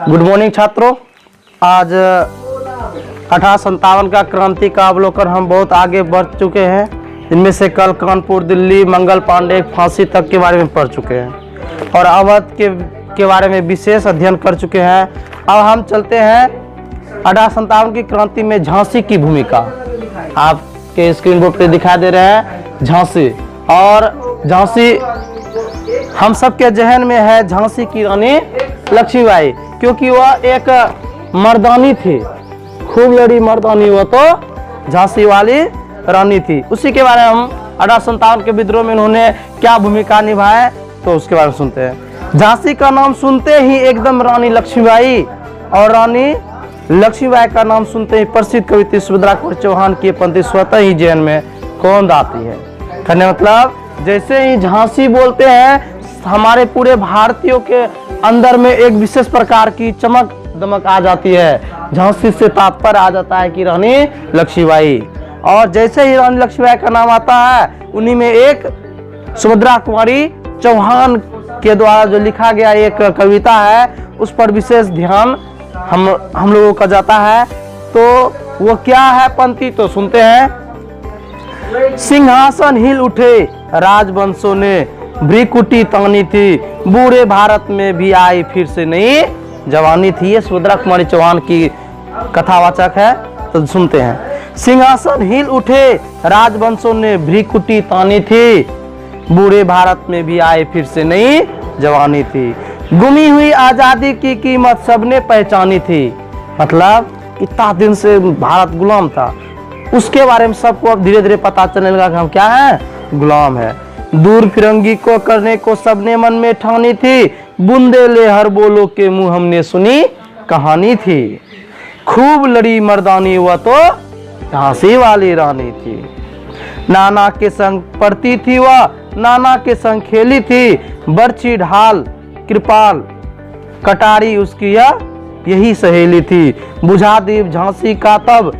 Good morning छात्रों। आज 1857 का क्रांति का अवलोकन हम बहुत आगे बढ़ चुके हैं। इनमें से कल कानपुर, दिल्ली, मंगल पांडे, फांसी तक के बारे में पढ़ चुके हैं और अवध के बारे में विशेष अध्ययन कर चुके हैं। अब हम चलते हैं 1857 की क्रांति में झांसी की भूमिका। आपके स्क्रीन बोर्ड पे दिखाई दे रहे हैं झांसी। और झांसी हम सबके जहन में है झांसी की रानी लक्ष्मीबाई, क्योंकि वह एक मर्दानी थी, खूब लड़ी मर्दानी। वो तो झांसी वाली रानी थी। उसी के बारे में हम 1857 के विद्रोह में उन्होंने क्या भूमिका निभाए तो उसके बारे में सुनते हैं। झांसी का नाम सुनते ही एकदम रानी लक्ष्मीबाई, और रानी लक्ष्मीबाई का नाम सुनते ही प्रसिद्ध कवित्री सुभद्रा कुमारी चौहान की पंक्ति स्वतः ही जहन में कौंध आती है। कहने मतलब जैसे ही झांसी बोलते हैं हमारे पूरे भारतीयों के अंदर में एक विशेष प्रकार की चमक दमक आ जाती है। झांसी से तात्पर्य आ जाता है कि रानी लक्ष्मीबाई। और जैसे ही रानी लक्ष्मीबाई का नाम आता है उन्हीं में एक सुभद्रा कुमारी चौहान के द्वारा जो लिखा गया एक कविता है उस पर विशेष ध्यान हम लोगों का जाता है। तो वो क्या है पंक्ति तो सुनते हैं। सिंहासन हिल उठे राजवंशों ने, भ्रिकुटी तानी थी, बूढ़े भारत में भी आई फिर से नई जवानी थी। ये सुभद्रा कुमारी चौहान की कथावाचक है, तो सुनते हैं। सिंहासन हिल उठे राजवंशों ने, भ्रिकुटी तानी थी, बूढ़े भारत में भी आई फिर से नई जवानी थी। गुमी हुई आजादी की कीमत सबने पहचानी थी। मतलब इतना दिन से भारत गुलाम था, उसके बारे में सबको अब धीरे धीरे पता चलने लगा कि हम क्या है, गुलाम है। दूर फिरंगी को करने को सबने मन में ठानी थी, बुंदेले हर बोलो के मुंह हमने सुनी कहानी थी। खूब लड़ी मर्दानी वह तो झांसी वाली रानी थी। नाना के संग पढ़ती थी वह, नाना के संग खेली थी, बर्छी ढाल कृपाल कटारी उसकी यही सहेली थी। बुझा दीप झांसी का तब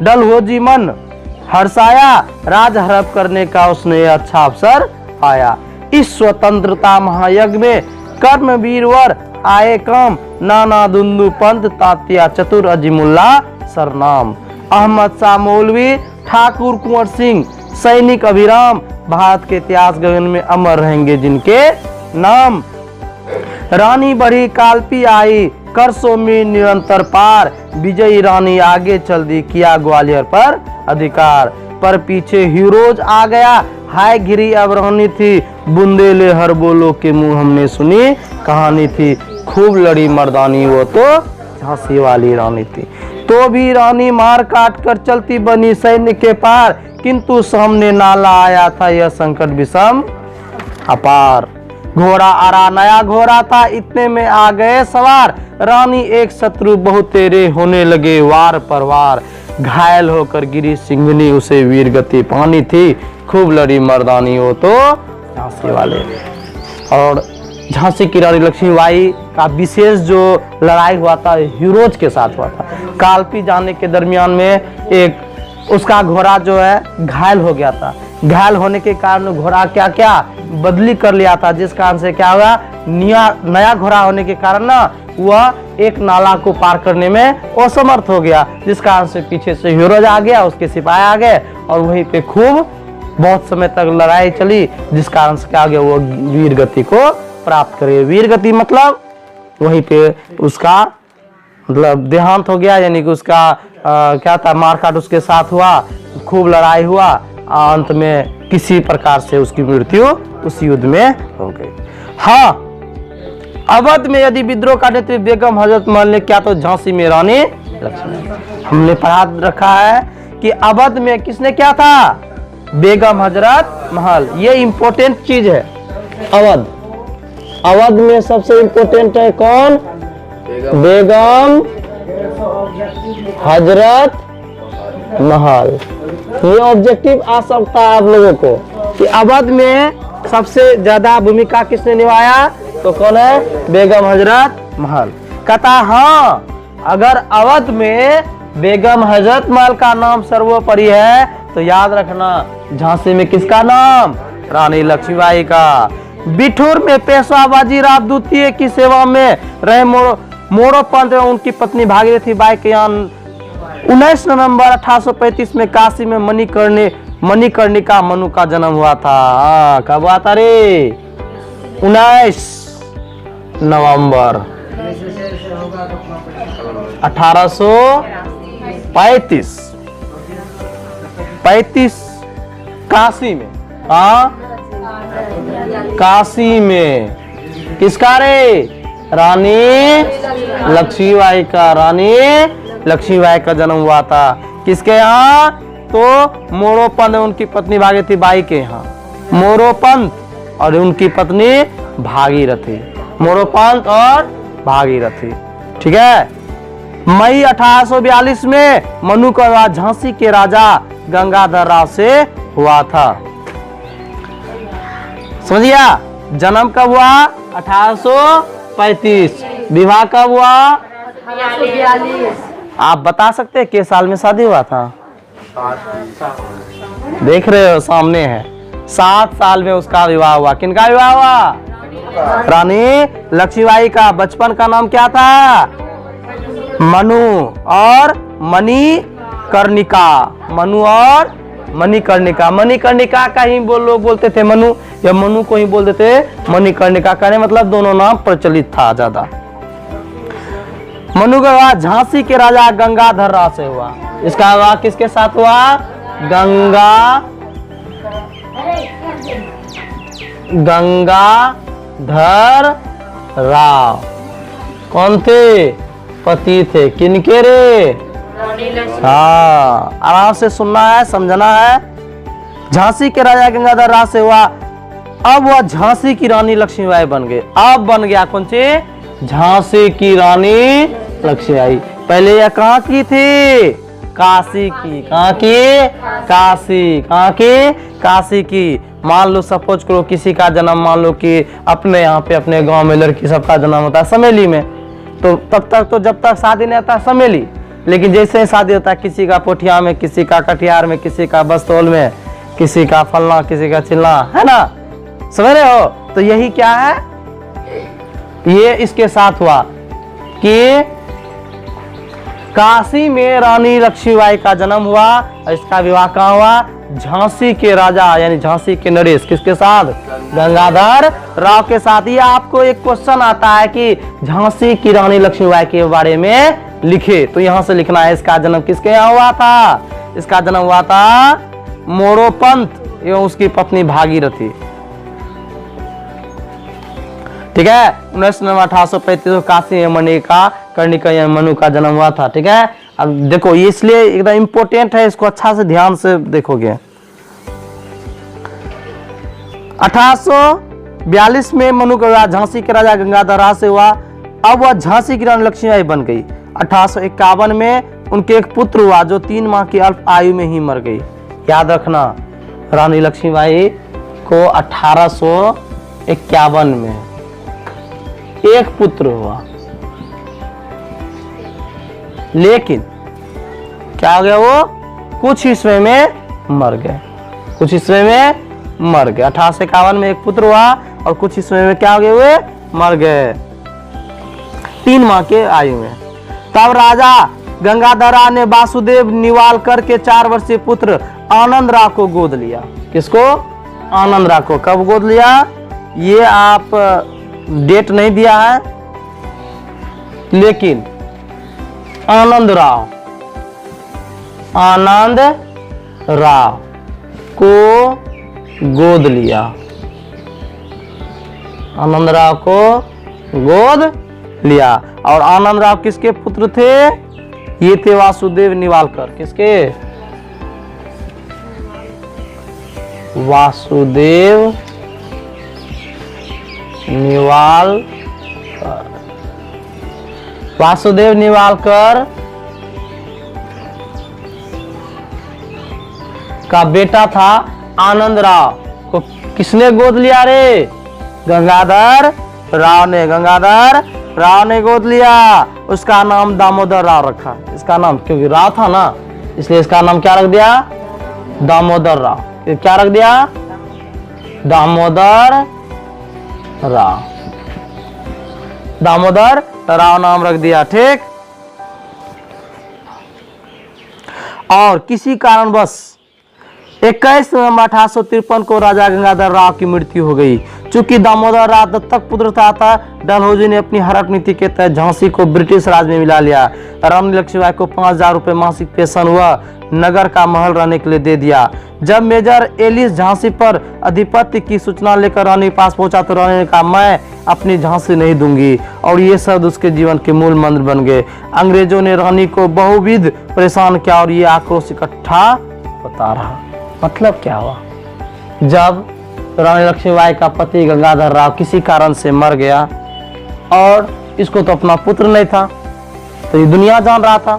डल हो जी मन हर्षाया, राज हड़प करने का उसने अच्छा अवसर आया। इस स्वतंत्रता महायज्ञ में कर्म वीरवर आए काम, नाना दुंदू पंत तात्या चतुर अजीमुल्ला सरनाम। अहमद शाह मौलवी, ठाकुर कुंवर सिंह, सैनिक अभिराम, भारत के इतिहास गगन में अमर रहेंगे जिनके नाम। रानी बढ़ी कालपी आई, करसों में निरंतर पार, विजयी रानी आगे चल दी, किया ग्वालियर पर अधिकार। पर पीछे हीरोज आ गया, हाय गिरी अब रानी थी, बुंदेले हर बोलो के मुंह हमने सुनी कहानी थी। खूब लड़ी मर्दानी वो तो झांसी वाली रानी थी। तो भी रानी मार काट कर चलती बनी सैन्य के पार, किंतु सामने नाला आया था यह संकट विषम अपार। घोड़ा आरा नया घोड़ा था, इतने में आ गए सवार, रानी एक शत्रु बहुत तेरे होने लगे वार पर वार। घायल होकर गिरी सिंघनी उसे वीर गति पानी थी, खूब लड़ी मर्दानी हो तो झांसी वाले। और झांसी की रानी लक्ष्मीबाई का विशेष जो लड़ाई हुआ था हीरोज के साथ हुआ था। कालपी जाने के दरमियान में एक उसका घोड़ा जो है घायल हो गया था। घायल होने के कारण घोड़ा क्या क्या बदली कर लिया था, जिस कारण से क्या हुआ, नया घोड़ा होने के कारण ना वह एक नाला को पार करने में असमर्थ हो गया, जिस कारण से पीछे से हीरोज आ गया, उसके सिपाही आ गए और वहीं पे खूब बहुत समय तक लड़ाई चली, जिस कारण से क्या हो गया, वो वीर गति को प्राप्त करे। वीर गति मतलब वहीं पे उसका मतलब देहांत हो गया, यानी कि उसका क्या था, मारकाट उसके साथ हुआ, खूब लड़ाई हुआ, अंत में किसी प्रकार से उसकी मृत्यु उस युद्ध में हो गई। हाँ, अवध में यदि विद्रोह का नेतृत्व बेगम हजरत महल ने किया तो झांसी में रानी लक्ष्मी। हमने पढ़ा रखा है कि अवध में किसने किया था, बेगम हजरत महल। ये इंपॉर्टेंट चीज है। अवध में सबसे इंपॉर्टेंट है कौन, बेगम हजरत महल। ये ऑब्जेक्टिव आ सकता है आप लोगों को कि अवध में सबसे ज्यादा भूमिका किसने निभाया, तो कौन है, बेगम हजरत महल। कहता हाँ, अगर अवध में बेगम हजरत महल का नाम सर्वोपरि है तो याद रखना झांसी में किसका नाम, रानी लक्ष्मीबाई का। बिठूर में पेशवा बाजीराव द्वितीय की सेवा में रहे मोरोपंत एवं उनकी पत्नी भागीरथी बाई के यहाँ 19 नवंबर 1835 में काशी में मणिकर्णिका मनु का जन्म हुआ था। कब हुआ था रे? 19 नवंबर 1835 काशी में। काशी में किसका रे? रानी लक्ष्मीबाई का। रानी लक्ष्मीबाई का जन्म हुआ था किसके यहाँ? तो मोरोपंत उनकी पत्नी भागीरथी बाई के यहाँ। मोरोपंत और उनकी पत्नी भागीरथी। मोरोपंत और भागीरथी, ठीक है। मई 1842 में मनु का विवाह झांसी के राजा गंगाधर राव से हुआ था। समझिया? जन्म कब हुआ? 1835। विवाह कब हुआ? 1842। आप बता सकते हैं किस साल में शादी हुआ था? देख रहे हो सामने है, 7 साल में उसका विवाह हुआ। किनका विवाह हुआ? रानी लक्ष्मीबाई का। बचपन का नाम क्या था? मनु और मणिकर्णिका। मनु और मणिकर्णिका। मणिकर्णिका का ही लोग बोलते थे मनु, या मनु को ही बोलते थे मणिकर्णिका। कहने मतलब दोनों नाम प्रचलित था ज्यादा। मनु का विवाह झांसी के राजा गंगाधर राव से हुआ। इसका विवाह किसके साथ हुआ? गंगाधर राव। कौन थे? पति थे। किनके रे? हाँ, आराम से सुनना है, समझना है। झांसी के राजा गंगाधर राव से हुआ। अब वह झांसी की रानी लक्ष्मीबाई बन गए। अब बन गया कौन सी? झांसी की रानी लक्ष्मीबाई। पहले यह कहाँ की थी? काशी की। कहाँ की? काशी। कहाँ की? काशी की। मान लो सपोज करो किसी का जन्म, मान लो कि अपने यहाँ पे अपने गांव में लड़की सबका जन्म होता है समेली में, तो तब तक तो जब तक शादी नहीं होता समेली, लेकिन जैसे ही शादी होता है किसी का पोठिया में, किसी का कटिहार में, किसी का बस्तौल में, किसी का फलना, किसी का चिल्ला, है ना? समझ रहे हो? तो यही क्या है, ये इसके साथ हुआ कि काशी में रानी लक्ष्मीबाई का जन्म हुआ और इसका विवाह कहाँ हुआ? झांसी के राजा यानी झांसी के नरेश किसके साथ? गंगाधर राव के साथ। ये आपको एक क्वेश्चन आता है कि झांसी की रानी लक्ष्मीबाई के बारे में लिखे, तो यहां से लिखना है इसका जन्म किसके यहाँ हुआ था? इसका जन्म हुआ था मोरोपंत एवं उसकी पत्नी भागीरथी, ठीक है। 19 नवंबर 1835 काशी में मणिकर्णिका मनु का जन्म हुआ था, ठीक है। अब देखो ये इसलिए एकदम इंपॉर्टेंट है, इसको अच्छा से ध्यान से देखोगे। 1842 में मनु का विवाह झांसी के राजा गंगाधर राव से हुआ। अब वह झांसी की रानी लक्ष्मीबाई बन गई। 1851 में उनके एक पुत्र हुआ जो 3 माह की अल्प आयु में ही मर गई। याद रखना, रानी लक्ष्मीबाई को 1851 में एक पुत्र हुआ, लेकिन क्या हो गया? वो कुछ ईस्वी में मर गए। कुछ ईस्वी में मर गए। 1851 में एक पुत्र हुआ और कुछ ईस्वी में क्या हो गए? वे मर गए 3 माह के आयु में। तब राजा गंगाधर ने वासुदेव निवालकर के 4 वर्षीय पुत्र आनंद राव को गोद लिया। किसको? आनंद राव को। कब गोद लिया? ये आप डेट नहीं दिया है, लेकिन आनंद राव को गोद लिया। आनंद राव को गोद लिया। और आनंद राव किसके पुत्र थे? ये थे वासुदेव निवालकर। किसके? वासुदेव निवालकर का बेटा था आनंद राव को किसने गोद लिया रे? गंगाधर राव ने गोद लिया। उसका नाम दामोदर राव रखा। इसका नाम, क्योंकि राव था ना, इसलिए इसका नाम क्या रख दिया? दामोदर राव। क्या रख दिया? दामोदर राव नाम रख दिया, ठीक। और किसी कारणवश 21 नवंबर 1853 को राजा गंगाधर राव की मृत्यु हो गई। चूंकि दामोदर राव दत्तक पुत्र था डलहौजी ने अपनी हड़प नीति के तहत झांसी को ब्रिटिश राज में मिला लिया। रानी लक्ष्मीबाई को 5,000 रुपए मासिक पेंशन व नगर का महल रहने के लिए दे दिया। जब मेजर एलिस झांसी पर अधिपत्य की सूचना लेकर रानी के पास पहुंचा तो रानी ने कहा, मैं अपनी झांसी नहीं दूंगी, और ये शब्द उसके जीवन के मूल मंत्र बन गए। अंग्रेजों ने रानी को बहुविध परेशान किया और ये आक्रोश इकट्ठा होता रहा। मतलब क्या हुआ, जब रानी लक्ष्मीबाई का पति गंगाधर राव किसी कारण से मर गया और इसको तो अपना पुत्र नहीं था, तो ये दुनिया जान रहा था,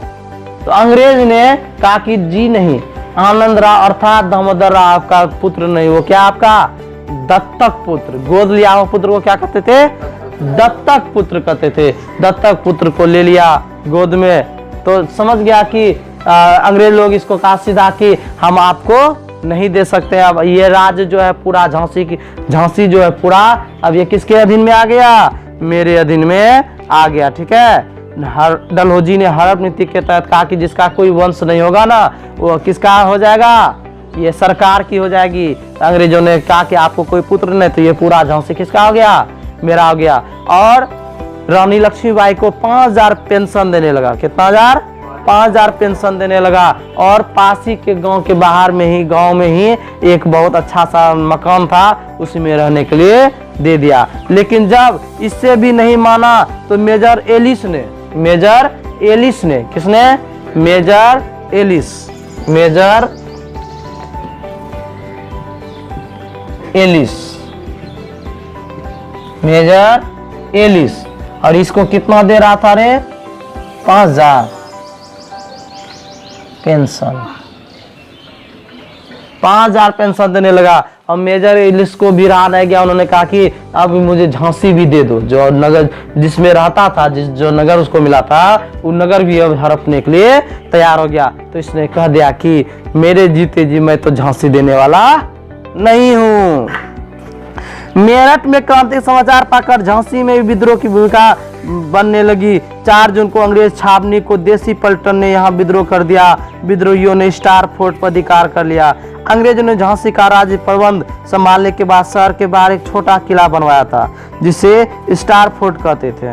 तो अंग्रेज ने कहा कि जी नहीं, आनंद राव अर्थात दामोदर राव आपका पुत्र नहीं, वो क्या आपका दत्तक पुत्र, गोद लिया हुआ पुत्र को क्या कहते थे, दत्तक पुत्र कहते थे। दत्तक पुत्र को ले लिया गोद में, तो समझ गया कि अंग्रेज लोग इसको कहा सीधा कि हम आपको नहीं दे सकते। अब ये राज्य जो है पूरा झांसी जो है पूरा अब ये किसके अधीन में आ गया, मेरे अधीन में आ गया, ठीक है। डलहौजी ने हड़प नीति के तहत कहा कि जिसका कोई वंश नहीं होगा ना, वो किसका हो जाएगा, ये सरकार की हो जाएगी। अंग्रेजों ने कहा कि आपको कोई पुत्र नहीं, तो ये पूरा झांसी किसका हो गया, मेरा हो गया। और रानी लक्ष्मीबाई को 5,000 पेंशन देने लगा। कितना 5,000 पेंशन देने लगा। और पास ही के गांव के बाहर में ही गांव में ही एक बहुत अच्छा सा मकान था, उसी में रहने के लिए दे दिया। लेकिन जब इससे भी नहीं माना तो मेजर एलिस ने किसने, मेजर एलिस, और इसको कितना दे रहा था रे, 5,000 पेंशन, 5,000 पेंशन देने लगा। और मेजर एलिस को भी राह रह गया, उन्होंने कहा कि अब मुझे झांसी भी दे दो, जो नगर जिसमें रहता था, जो नगर उसको मिला था, वो नगर भी अब हड़पने के लिए तैयार हो गया। तो इसने कह दिया कि मेरे जीते जी मैं तो झांसी देने वाला नहीं हूं। मेरठ में क्रांतिक समाचार पाकर झांसी में विद्रोह की भूमिका बनने लगी। 4 जून को अंग्रेज छावनी को देसी पलटन ने यहाँ विद्रोह कर दिया। विद्रोहियों ने स्टार फोर्ट पर अधिकार कर लिया। अंग्रेजों ने झांसी का राज्य प्रबंध संभालने के बाद शहर के बाहर एक छोटा किला बनवाया था, जिसे स्टार फोर्ट कहते थे।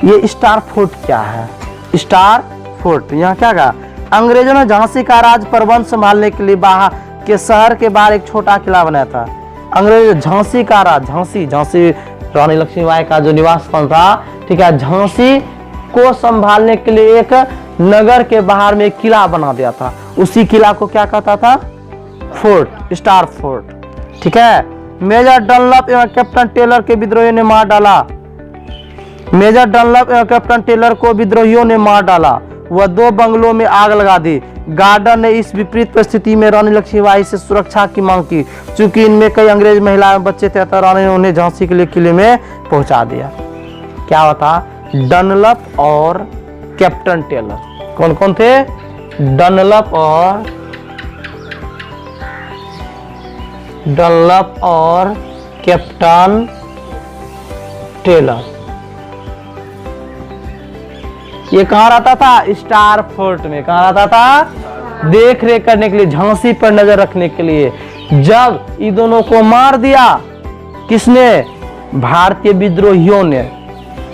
ये स्टार फोर्ट क्या है, स्टार फोर्ट यहाँ क्या कहा, अंग्रेजों ने झांसी का राज्य प्रबंध संभालने के लिए बाहर के शहर के बाहर एक छोटा किला बनाया था। अंग्रेज झांसी का राज्य, झांसी रानी लक्ष्मीबाई का जो निवास स्थान था, ठीक है, झांसी को संभालने के लिए एक नगर के बाहर में एक किला बना दिया था। उसी किला को क्या कहता था, फोर्ट, स्टार फोर्ट, ठीक है। मेजर डनलप एवं कैप्टन टेलर के विद्रोहियों ने मार डाला। मेजर डनलप एवं कैप्टन टेलर को विद्रोहियों ने मार डाला। वह 2 बंगलों में आग लगा दी। गार्डर ने इस विपरीत परिस्थिति में रानी लक्ष्मीबाई से सुरक्षा की मांग की। चूंकि इनमें कई अंग्रेज महिलाएं बच्चे थे, तो रानी ने उन्हें झांसी के लिए किले में पहुंचा दिया। क्या होता, डनलप और कैप्टन टेलर, कौन कौन थे, डनलप और कैप्टन टेलर। ये कहाँ रहता था, स्टार फोर्ट में। कहाँ रहता था, देख रेख करने के लिए, झांसी पर नजर रखने के लिए। जब इन दोनों को मार दिया, किसने, भारतीय विद्रोहियों ने,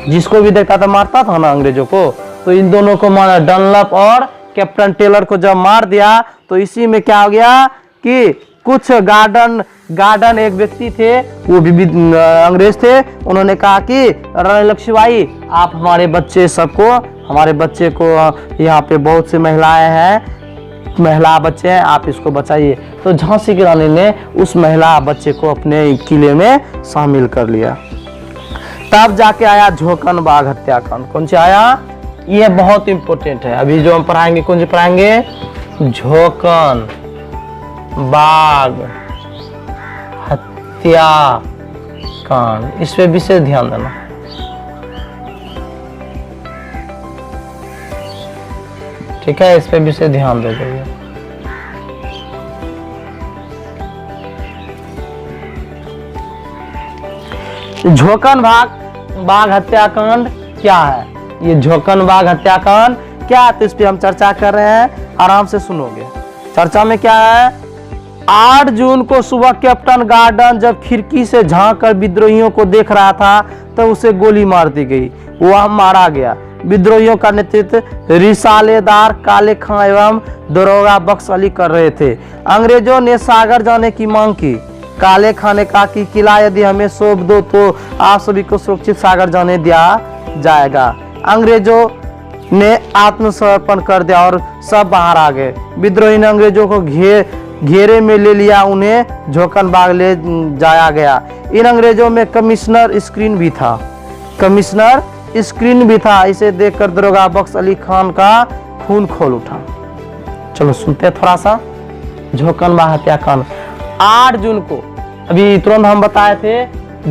जिसको भी देखता था मारता था ना अंग्रेजों को, तो इन दोनों को मारा। डनलप और कैप्टन टेलर को जब मार दिया, तो इसी में क्या हो गया कि कुछ गार्डन एक व्यक्ति थे, वो भी अंग्रेज थे। उन्होंने कहा कि रानी लक्ष्मीबाई, आप हमारे बच्चे को यहाँ पे बहुत सी महिलाएं हैं, महिला बच्चे हैं, आप इसको बचाइए। तो झांसी की रानी ने उस महिला बच्चे को अपने किले में शामिल कर लिया। तब जाके आया झोकन बाग हत्याकांड। कौन सा आया, ये बहुत इंपॉर्टेंट है। अभी जो हम पढ़ाएंगे, कौन सी पढ़ाएंगे, झोकन बाग हत्याकांड। इस पे विशेष ध्यान देना। ठीक है, इस पे विशेष ध्यान दे देंगे। झोकन बाग बाग हत्याकांड क्या है, ये झोकन बाग हत्याकांड क्या है, तो इस पे हम चर्चा कर रहे हैं, आराम से सुनोगे। चर्चा में क्या है, 8 जून को सुबह कैप्टन गार्डन जब खिड़की से झांक कर विद्रोहियों को देख रहा था तो उसे गोली मार दी गई, वह मारा गया। विद्रोहियों का नेतृत्व रिसालेदार काले खां एवं दरोगा बख्श अली कर रहे थे। अंग्रेजों ने सागर जाने की मांग की। काले खां ने कहा कि किला यदि हमें सौंप दो तो आप सभी को सुरक्षित सागर जाने दिया जाएगा। अंग्रेजों ने आत्मसमर्पण कर दिया और सब बाहर आ गए। विद्रोही ने अंग्रेजों को घेरे में ले लिया, उन्हें झोकन बाग ले जाया गया। इन अंग्रेजों में कमिश्नर स्क्रीन भी था, कमिश्नर स्क्रीन भी था। इसे देखकर दरोगा बख्श अली खान का खून खोल उठा। चलो सुनते हैं थोड़ा सा झोकन बाग हत्याकांड। 8 जून को अभी तुरंत हम बताए थे,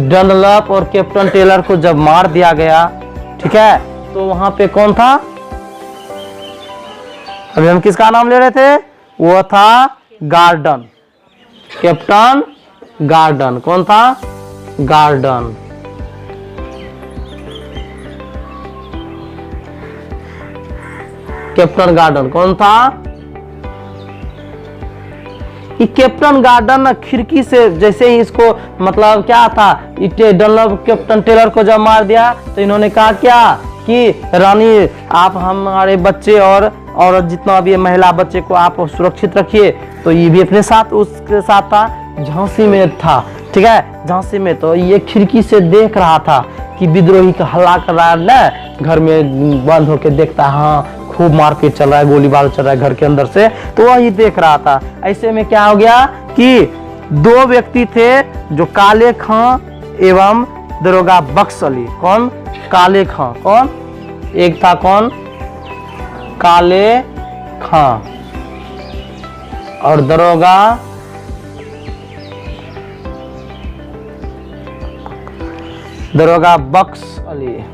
डनलप और कैप्टन टेलर को जब मार दिया गया, ठीक है, तो वहां पे कौन था, अभी हम किसका नाम ले रहे थे, वो था गार्डन, कैप्टन गार्डन। कौन था, गार्डन। कैप्टन गार्डन कौन था, ये कैप्टन गार्डन ना खिड़की से जैसे ही इसको मतलब क्या था, डनलप कैप्टन टेलर को जब मार दिया तो इन्होंने कहा क्या कि रानी आप हमारे बच्चे और जितना भी महिला बच्चे को आप सुरक्षित रखिए। तो ये भी अपने साथ उसके साथ था, झांसी में था, ठीक है, झांसी में। तो ये खिड़की से देख रहा था कि विद्रोही का हल्ला कर रहा है ना, घर में बंद होके देखता है, हाँ खूब मारपीट चल रहा है, गोलीबार चल रहा है घर के अंदर से, तो वही देख रहा था। ऐसे में क्या हो गया कि 2 व्यक्ति थे जो काले खां एवं दरोगा बख्श अली। कौन, काले खां, कौन, एक था कौन, काले खां और दरोगा बख्श अली।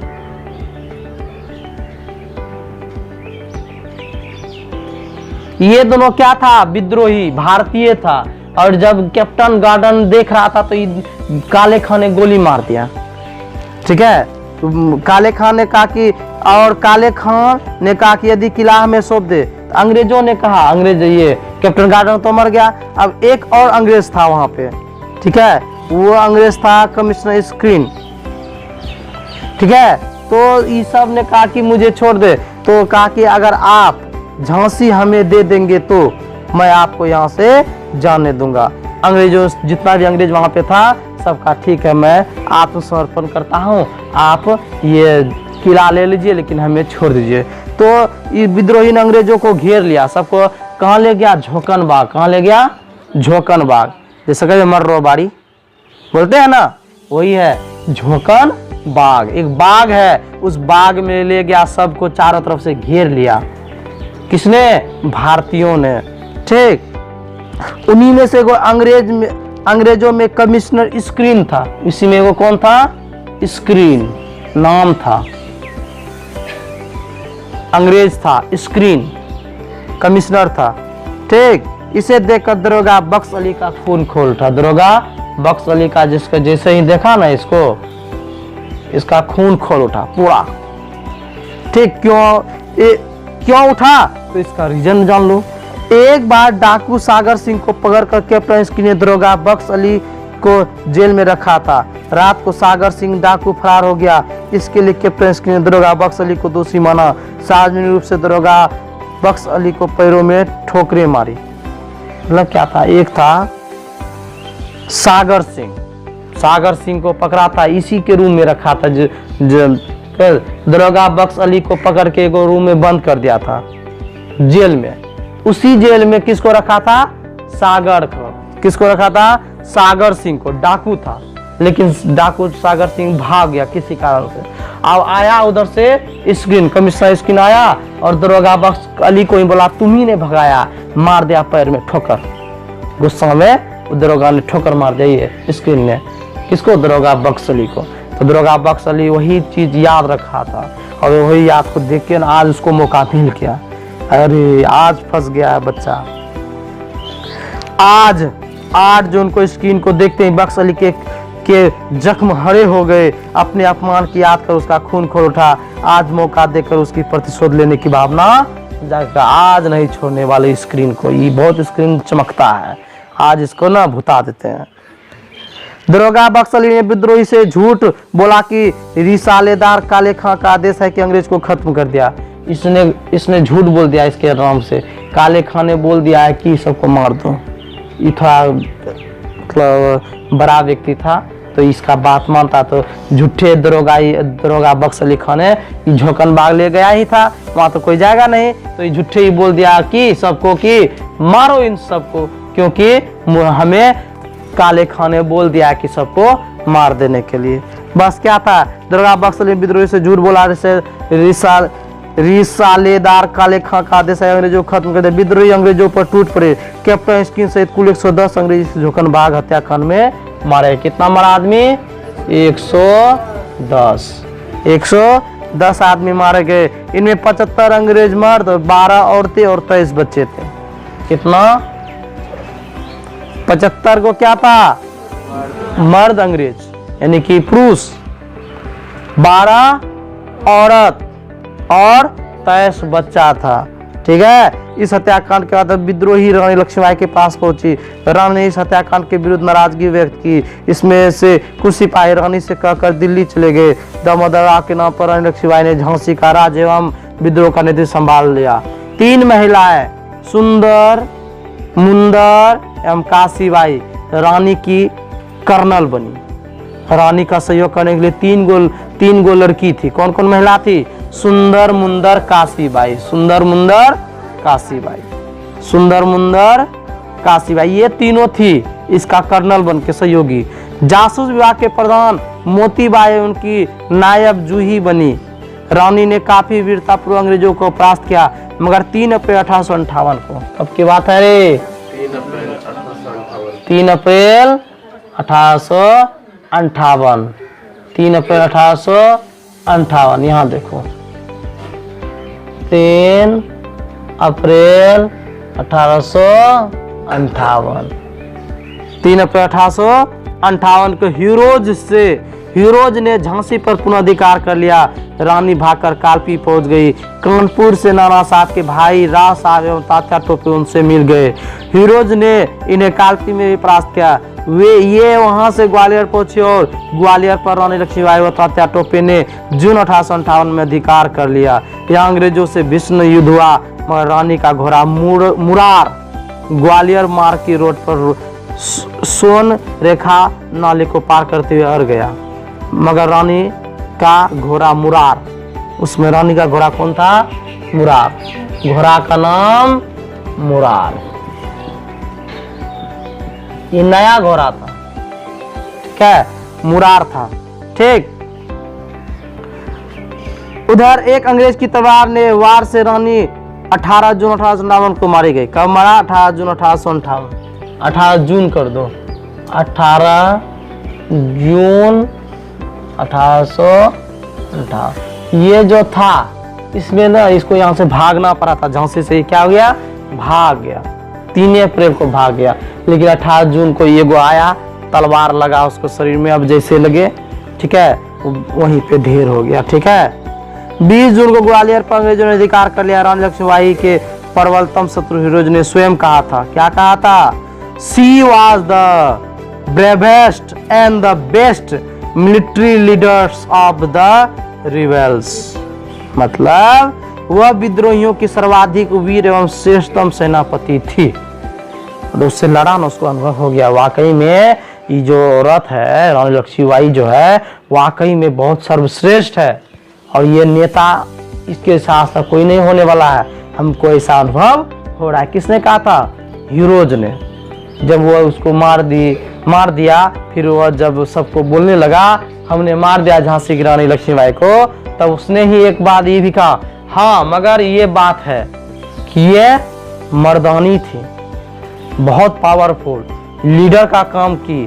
ये दोनों क्या था, विद्रोही, भारतीय था। और जब कैप्टन गार्डन देख रहा था तो काले खान ने गोली मार दिया, ठीक है। तो काले खान ने कहा कि, और काले खान ने कहा कि यदि किला हमें सौंप दे। तो अंग्रेजों ने कहा, अंग्रेज ये कैप्टन गार्डन तो मर गया, अब एक और अंग्रेज था वहां पे, ठीक है, वो अंग्रेज था कमिश्नर स्क्रीन, ठीक है। तो ये सब ने कहा कि मुझे छोड़ दे। तो कहा कि अगर आप झांसी हमें दे देंगे तो मैं आपको यहाँ से जाने दूंगा। अंग्रेजों, जितना भी अंग्रेज वहां पे था, सबका ठीक है, मैं आत्मसमर्पण करता हूँ, आप ये किला ले लीजिए लेकिन हमें छोड़ दीजिए। तो ये विद्रोही ने अंग्रेजों को घेर लिया, सबको कहाँ ले गया, झोकन बाग। कहाँ ले गया, झोकन बाग। जैसे कभी मर्रो बाड़ी बोलते हैं ना, वही है झोकन बाग। एक बाग है, उस बाग में ले गया, सबको चारों तरफ से घेर लिया। किसने, भारतीयों ने, ठीक। उन्हीं में से अंग्रेजों में कमिश्नर स्क्रीन था, इसी में वो कौन था, स्क्रीन नाम था, अंग्रेज था, स्क्रीन कमिश्नर था, ठीक। इसे देखकर दरोगा बख्श अली का खून खोल उठा। दरोगा बख्श अली का जिसका जैसे ही देखा ना इसको, इसका खून खोल उठा पूरा, ठीक। क्यों उठा, तो इसका रीजन जान लो। एक बार डाकू सागर सिंह को पकड़कर कैप्टन स्क्रीन ने दरोगा बख्श अली को जेल में रखा था। रात को सागर सिंह डाकू फरार हो गया, इसके लिए कैप्टन स्क्रीन ने दरोगा बख्श अली को दोषी माना। सार्वजनिक रूप से दरोगा बख्श अली को पैरों में ठोकरें मारी। मतलब क्या था, एक था सागर सिंह को पकड़ा था, इसी के रूम में रखा था, दरोगा बख्श अली को पकड़ के एक रूम में बंद कर दिया था जेल में। उसी जेल में किसको रखा था, सागर को। किसको रखा था, सागर सिंह को। डाकू था, लेकिन डाकू सागर सिंह भाग गया किसी कारण से। अब आया उधर से स्क्रीन, कमिश्नर स्क्रीन आया और दरोगा बख्श अली को ही बोला तुम ही ने भगाया, मार दिया पैर में ठोकर। गुस्सा में दरोगा ने ठोकर मार दिया, ये स्क्रीन ने। किसको, दरोगा बख्श अली को। तो दरोगा बख्श अली वही चीज याद रखा था और वही याद को देख के आज उसको मौका मिल गया। अरे आज फंस गया है बच्चा। आज 8 जून को स्क्रीन को देखते ही बख्श अली के के जख्म हरे हो गए, अपने अपमान की याद कर उसका खून खोल उठा। आज मौका देकर उसकी प्रतिशोध लेने की भावना जागता, आज नहीं छोड़ने वाले स्क्रीन को। ये बहुत स्क्रीन चमकता है, आज इसको ना भुता देते हैं। दरोगा बख्श अली ने विद्रोही से झूठ बोला कि रिसालेदार काले खां का आदेश है कि अंग्रेज को खत्म कर दिया। इसने झूठ बोल दिया इसके नाम से। काले खां ने बोल दिया है कि सबको मार दो। ये थोड़ा मतलब बड़ा व्यक्ति था तो इसका बात मानता, तो झूठे दरोगा बख्श अली खां ने झोंकन बाग ले गया ही था, वहां तो कोई जाएगा नहीं, तो ये झूठे ही बोल दिया कि सबको कि मारो इन सबको, क्योंकि हमें काले खां ने बोल दिया कि सबको मार देने के लिए। बस क्या था, दरोगा बख्श अली विद्रोही से झूठ बोला, रिसालेदार काले खां का आदेश है अंग्रेजों को खत्म कर दिया। विद्रोही अंग्रेजों पर टूट पड़े। कैप्टन स्किन सहित कुल 110 अंग्रेज झोंकन बाग हत्याकांड में मारे। कितना मारा आदमी? 110 आदमी मारे गए। इनमें 75 अंग्रेज मर्द, 12 औरतें और 23 बच्चे थे। कितना? 75 को क्या था? मर्द अंग्रेज यानी कि पुरुष, 12 औरत और 23 बच्चा था। ठीक है। इस हत्याकांड के बाद विद्रोही रानी लक्ष्मीबाई के पास पहुंची। रानी ने इस हत्याकांड के विरुद्ध नाराजगी व्यक्त की। इसमें से कुछ सिपाही रानी से कहकर दिल्ली चले गए। दामोदर के नाम पर रानी लक्ष्मीबाई ने झांसी का राज एवं विद्रोह का नेतृत्व संभाल लिया। 3 महिलाएं सुंदर, मुंदर एवं काशीबाई रानी की कर्नल बनी। रानी का सहयोग करने के लिए 3 गो लड़की थी। कौन कौन महिला थी? सुंदर, मुंदर, काशीबाई। सुंदर, मुंदर, काशीबाई। सुंदर, मुंदर, काशीबाई ये तीनों थी इसका कर्नल बन के सहयोगी। जासूस विभाग के प्रधान मोतीबाई उनकी नायब जूही बनी। रानी ने काफी वीरतापूर्वक अंग्रेजों को परास्त किया, मगर 3 अप्रैल 1858 को, कब की बात है रे? 3 अप्रैल 1858। 3 अप्रैल 1858। यहाँ देखो, 3 अप्रैल 1858। 3 अप्रैल 1858 को हीरोज ने झांसी पर पुनः अधिकार कर लिया। रानी भागकर कालपी पहुंच गई। कानपुर से नाना साहब के भाई राव साहब एवं तात्या टोपे उनसे मिल गए। हीरोज ने इन्हें कालपी में भी परास्त किया। ये वहां से ग्वालियर पहुंचे और ग्वालियर पर रानी लक्ष्मीबाई व तात्या टोपे ने जून 1858 में अधिकार कर लिया। यहाँ अंग्रेजों से भीषण युद्ध हुआ, मगर रानी का घोड़ा मुरार ग्वालियर मार्ग की रोड पर सोन रेखा नाले को पार करते हुए अड़ गया। मगर रानी का घोड़ा मुरार, उसमें रानी का घोड़ा कौन था? मुरार। घोड़ा का नाम मुरार। ये नया घोड़ा था, ठीक है, मुरार था। ठीक। उधर एक अंग्रेज की तलवार ने वार से रानी 18 जून 1858 को मारी गई। कब मारा? 18 जून 1858। 18 जून कर दो, 18 जून 1858। ये जो था इसमें ना इसको यहाँ से भागना पड़ा था झांसी से। क्या हो गया? भाग गया। 3 अप्रैल को भाग गया, लेकिन 18 जून को ये आया, तलवार लगा उसको शरीर में, अब जैसे लगे, ठीक है, वहीं पे ढेर हो गया। ठीक है। 20 जून को ग्वालियर पर अंग्रेजों ने अधिकार कर लिया। रानी लक्ष्मीबाई के प्रबलतम शत्रु हीरोज ने स्वयं कहा था, क्या कहा था? She was the bravest and the best military leaders of the rebels। मतलब वह विद्रोहियों की सर्वाधिक वीर एवं श्रेष्ठतम सेनापति थी। तो उससे लड़ा ना, उसको अनुभव हो गया वाकई में ये जो औरत है रानी लक्ष्मीबाई जो है वाकई में बहुत सर्वश्रेष्ठ है, और ये नेता इसके साथ कोई नहीं होने वाला है। हमको ऐसा अनुभव हो रहा है। किसने कहा था? हीरोज ने। जब वो उसको मार दिया, फिर वह जब सबको बोलने लगा हमने मार दिया झांसी की रानी लक्ष्मीबाई को, तब उसने ही एक बात ये भी कहा, हाँ मगर ये बात है कि ये मर्दानी थी, बहुत पावरफुल लीडर का काम की,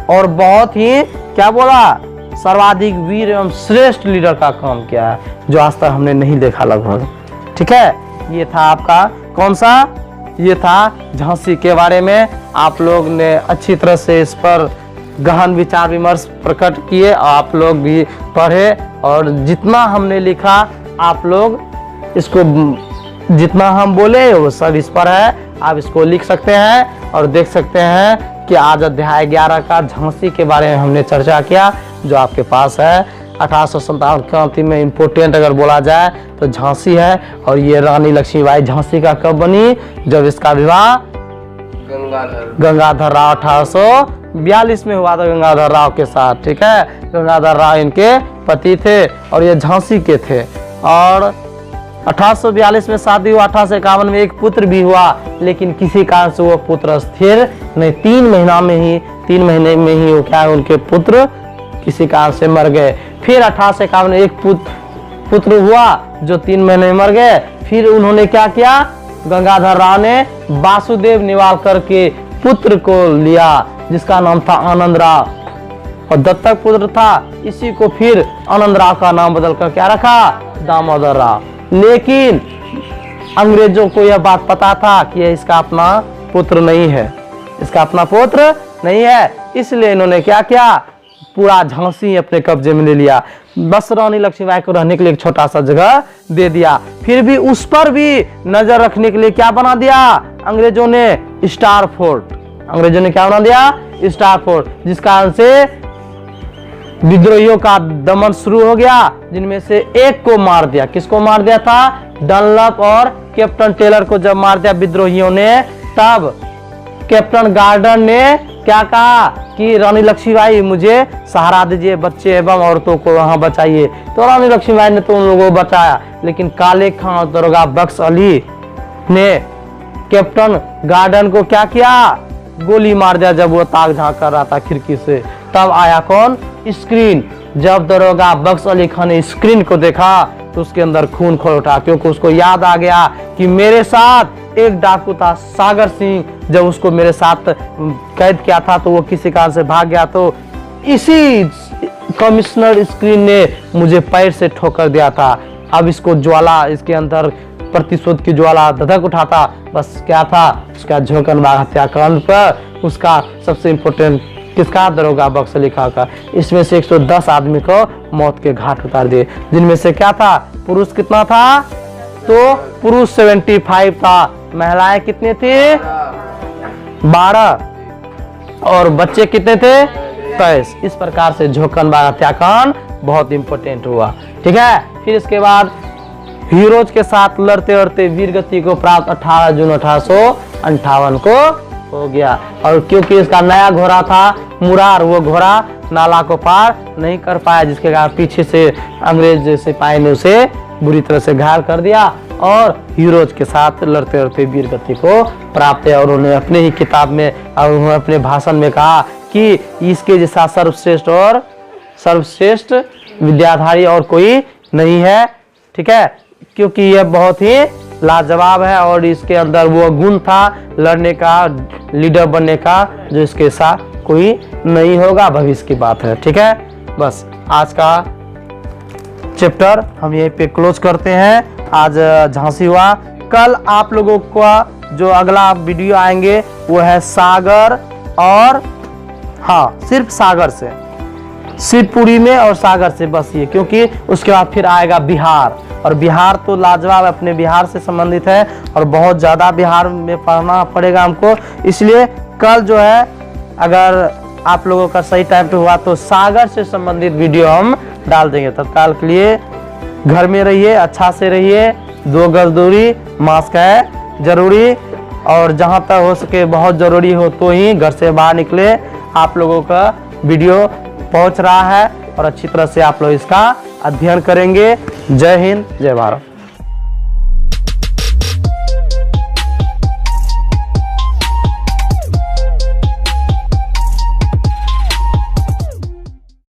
और बहुत ही क्या बोला? सर्वाधिक वीर एवं श्रेष्ठ लीडर का काम किया है, जो आज तक हमने नहीं देखा लगभग। ठीक है। ये था आपका कौन सा? ये था झांसी के बारे में। आप लोग ने अच्छी तरह से इस पर गहन विचार विमर्श प्रकट किए, आप लोग भी पढ़े और जितना हमने लिखा आप लोग इसको, जितना हम बोले वो सब इस पर है, आप इसको लिख सकते हैं और देख सकते हैं कि आज अध्याय 11 का झांसी के बारे में हमने चर्चा किया जो आपके पास है। 1857 क्रांति में इम्पोर्टेंट अगर बोला जाए तो झांसी है। और ये रानी लक्ष्मीबाई झांसी का कब बनी? जब इसका विवाह गंगाधर राव 1842 में हुआ था गंगाधर राव के साथ। ठीक है, गंगाधर राव इनके पति थे और ये झांसी के थे। और 1842 में शादी हुआ, 1851 में एक पुत्र भी हुआ, लेकिन किसी कारण से वो पुत्र स्थिर नहीं, 3 महीने में ही वो क्या उनके पुत्र किसी कारण से मर गए। फिर 1851 में एक पुत्र हुआ जो 3 महीने में मर गए। फिर उन्होंने क्या किया? गंगाधर राव ने वासुदेव निवालकर के पुत्र को लिया जिसका नाम था आनंद राव और दत्तक पुत्र था। इसी को फिर आनंद राव का नाम बदलकर क्या रखा? दामोदर राव। लेकिन अंग्रेजों को यह बात पता था कि यह इसका अपना पुत्र नहीं है, इसका अपना पुत्र नहीं है, इसलिए इन्होंने क्या किया? पूरा झांसी अपने कब्जे में ले लिया। बस रानी लक्ष्मीबाई को रहने के लिए एक छोटा सा जगह दे दिया। फिर भी उस पर भी नजर रखने के लिए क्या बना दिया अंग्रेजों ने? Star fort. अंग्रेजों ने क्या बना दिया? स्टार फोर्ट, जिस कारण से विद्रोहियों का दमन शुरू हो गया, जिनमें से एक को मार दिया। किसको मार दिया था? डनलप और कैप्टन टेलर को जब मार दिया विद्रोहियों ने, तब कैप्टन गार्डन ने क्या कहा कि रानी लक्ष्मीबाई मुझे सहारा दीजिए, बच्चे एवं औरतों को वहां बचाइए। तो रानी लक्ष्मीबाई ने तो उन लोगों को बचाया, लेकिन काले खां और दरोगा बख्श अली ने कैप्टन गार्डन को क्या किया? गोली मार दिया जब वो ताक झांक कर रहा था खिड़की से। तब आया कौन? स्क्रीन। जब दरोगा बख्श अली खान ने स्क्रीन को देखा तो उसके अंदर खून खोल उठा, क्योंकि उसको याद आ गया कि मेरे साथ एक डाकू था सागर सिंह, जब उसको मेरे साथ कैद किया था तो वो किसी कारण से भाग गया, तो इसी कमिश्नर स्क्रीन ने मुझे पैर से ठोकर दिया था। अब इसको ज्वाला, इसके अंदर प्रतिशोध की ज्वाला धधक उठाता। बस क्या था? उसका झोंकनबाग हत्याकांड पर उसका सबसे इम्पोर्टेंट किसका? दरोगा बख्श अली खां का। इसमें से 110 आदमी को मौत के घाट उतार दिए, जिनमें से क्या था? पुरुष कितना था? तो पुरुष 75 था, महिलाएं कितनी थी? 12 और बच्चे कितने थे? 23। इस प्रकार से झोंकनबाग हत्याकांड बहुत इंपॉर्टेंट हुआ। ठीक है, फिर इसके बाद हीरोज के साथ लड़ते लड़ते वीरगति को प्राप्त 18 जून 1858 को हो गया। और क्योंकि इसका नया घोड़ा था मुरार, वो घोड़ा नाला को पार नहीं कर पाया, जिसके कारण पीछे से अंग्रेज सिपाही ने उसे बुरी तरह से घायल कर दिया और हीरोज के साथ लड़ते लड़ते वीरगति को प्राप्त है। और उन्होंने अपने ही किताब में और उन्होंने अपने भाषण में कहा कि इसके जैसा सर्वश्रेष्ठ विद्याधारी और कोई नहीं है। ठीक है, क्योंकि यह बहुत ही लाजवाब है और इसके अंदर वो गुण था लड़ने का, लीडर बनने का, जो इसके साथ कोई नहीं होगा। भविष्य की बात है। ठीक है, बस आज का चैप्टर हम यहीं पे क्लोज करते हैं। आज झांसी हुआ। कल आप लोगों का जो अगला वीडियो आएंगे वो है सागर और सिर्फ सागर से, शिवपुरी में और सागर से, बस ये, क्योंकि उसके बाद फिर आएगा बिहार। और बिहार तो लाजवाब अपने बिहार से संबंधित है और बहुत ज़्यादा बिहार में पढ़ना पड़ेगा हमको। इसलिए कल जो है अगर आप लोगों का सही टाइम पे हुआ तो सागर से संबंधित वीडियो हम डाल देंगे। तत्काल के लिए घर में रहिए, अच्छा से रहिए, 2 गज दूरी, मास्क है जरूरी, और जहां तक हो सके बहुत ज़रूरी हो तो ही घर से बाहर निकले। आप लोगों का वीडियो पहुंच रहा है और अच्छी तरह से आप लोग इसका अध्ययन करेंगे। जय हिंद, जय भारत।